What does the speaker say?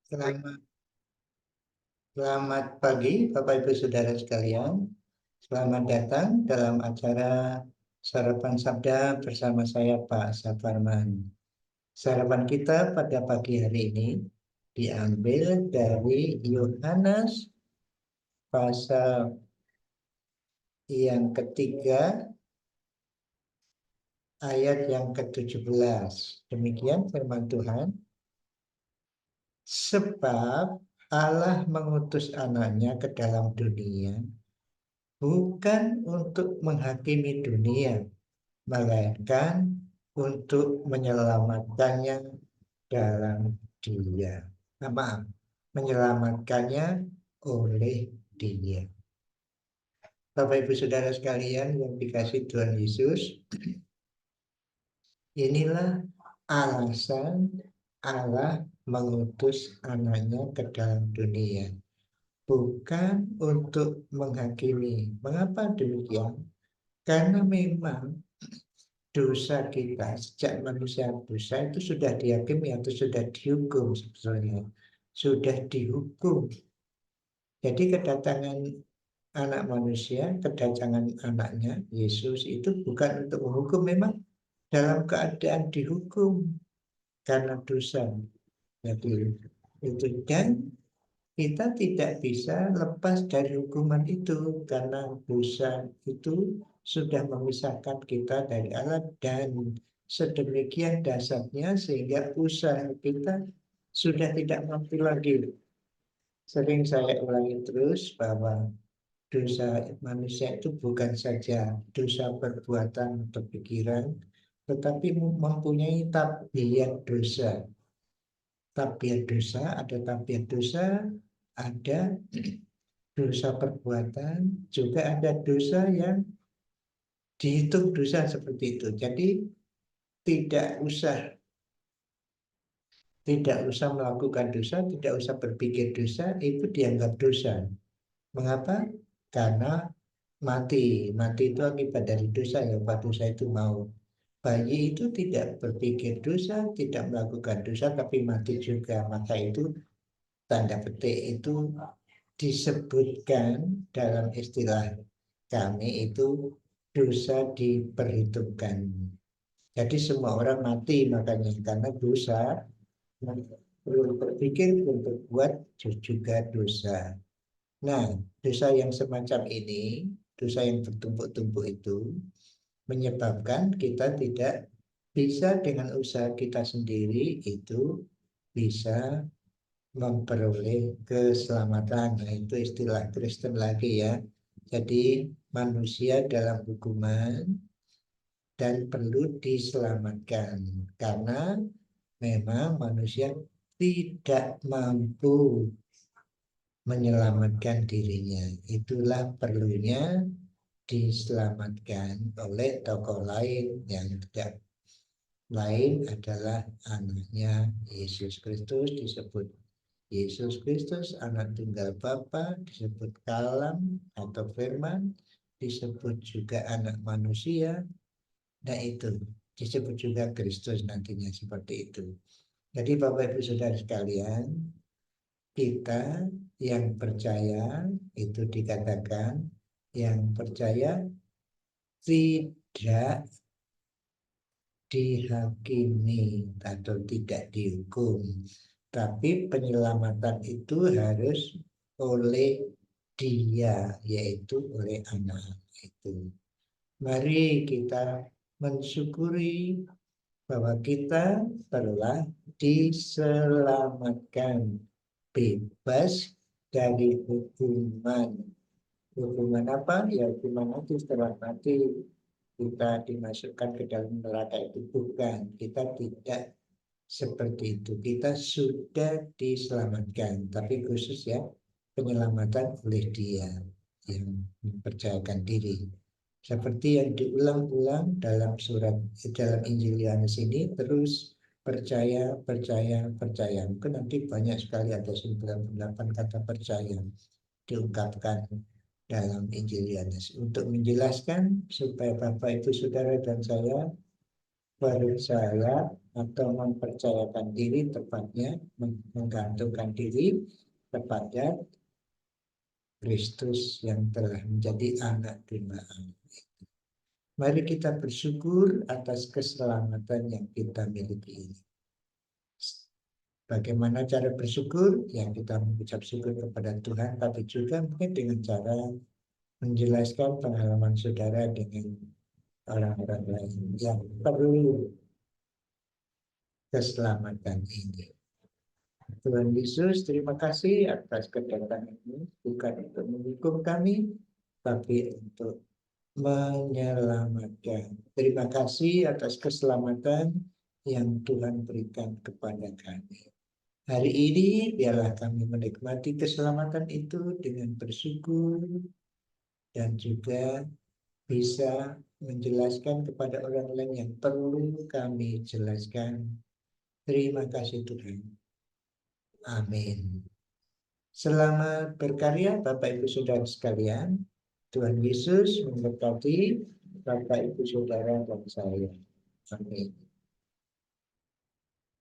Selamat, selamat pagi, Bapak Ibu Saudara sekalian. Selamat datang dalam acara Sarapan Sabda bersama saya, Pak Saparman. Sarapan kita pada pagi hari ini diambil dari Yohanes pasal yang ketiga, ayat yang ke-17. Demikian firman Tuhan. Sebab Allah mengutus anaknya ke dalam dunia bukan untuk menghakimi dunia, melainkan untuk menyelamatkannya dalam dia. Maaf, menyelamatkannya oleh dia. Bapak Ibu Saudara sekalian yang dikasihi Tuhan Yesus, inilah alasan Allah mengutus anaknya ke dalam dunia. Bukan untuk menghakimi. Mengapa demikian? Karena memang dosa kita sejak manusia dosa itu sudah dihakimi atau sudah dihukum sebetulnya. Sudah dihukum. Jadi kedatangan anak manusia, kedatangan anaknya, Yesus itu bukan untuk menghukum, memang dalam keadaan dihukum karena dosa. Jadi itu, dan kita tidak bisa lepas dari hukuman itu karena dosa itu sudah memisahkan kita dari Allah dan sedemikian dasarnya sehingga usaha kita sudah tidak mampu lagi. Sering saya ulangi terus bahwa dosa manusia itu bukan saja dosa perbuatan atau pikiran, tetapi mempunyai tabiat dosa. Tabiat dosa, ada tabiat dosa, ada dosa perbuatan, juga ada dosa yang dihitung dosa seperti itu. Jadi tidak usah melakukan dosa, tidak usah berpikir dosa, itu dianggap dosa. Mengapa? Karena mati. Mati itu akibat dari dosa, ya Pak, dosa itu maut. Bayi itu tidak berpikir dosa, tidak melakukan dosa, tapi mati juga. Maka itu tanda petik itu disebutkan dalam istilah kami itu dosa diperhitungkan. Jadi semua orang mati makanya karena dosa, belum berpikir, belum berbuat juga dosa. Nah, dosa yang semacam ini, dosa yang bertumpuk-tumpuk itu menyebabkan kita tidak bisa dengan usaha kita sendiri itu bisa memperoleh keselamatan. Nah, itu istilah Kristen lagi ya. Jadi manusia dalam hukuman dan perlu diselamatkan karena memang manusia tidak mampu menyelamatkan dirinya. Itulah perlunya diselamatkan oleh tokoh lain yang tidak lain adalah anaknya Yesus Kristus. Disebut Yesus Kristus, anak tunggal Bapa, disebut Kalam atau Firman, disebut juga anak manusia. Nah itu disebut juga Kristus nantinya seperti itu. Jadi Bapak Ibu Saudara sekalian, kita yang percaya itu dikatakan yang percaya tidak dihakimi atau tidak dihukum. Tapi penyelamatan itu harus oleh dia, yaitu oleh anak itu. Mari kita mensyukuri bahwa kita telah diselamatkan bebas dari hukuman. Hukuman apa? Ya hukuman mati. Setelah mati kita dimasukkan ke dalam neraka itu bukan. Kita tidak seperti itu. Kita sudah diselamatkan. Tapi khusus ya penyelamatan oleh dia yang mempercayakan diri. Seperti yang diulang-ulang dalam dalam Injil Yohanes ini, terus percaya, percaya, percaya. Mungkin nanti banyak sekali, ada 98 kata percaya diungkapkan dalam Injil Yohanes. Untuk menjelaskan supaya Bapak Ibu Saudara dan saya percaya atau mempercayakan diri, tepatnya menggantungkan diri kepada Kristus yang telah menjadi anak tunggal Allah. Mari kita bersyukur atas keselamatan yang kita miliki ini. Bagaimana cara bersyukur? Ya, kita mengucap syukur kepada Tuhan, tapi juga mungkin dengan cara menjelaskan pengalaman saudara dengan orang-orang lain yang perlu keselamatan ini. Tuhan Yesus, terima kasih atas kedatangan ini, bukan untuk menghukum kami, tapi untuk menyelamatkan. Terima kasih atas keselamatan yang Tuhan berikan kepada kami. Hari ini biarlah kami menikmati keselamatan itu dengan bersyukur dan juga bisa menjelaskan kepada orang lain yang perlu kami jelaskan. Terima kasih Tuhan. Amin. Selamat berkarya Bapak Ibu Saudara sekalian. Tuhan Yesus memberkati Bapak Ibu Saudara dan saya. Amin.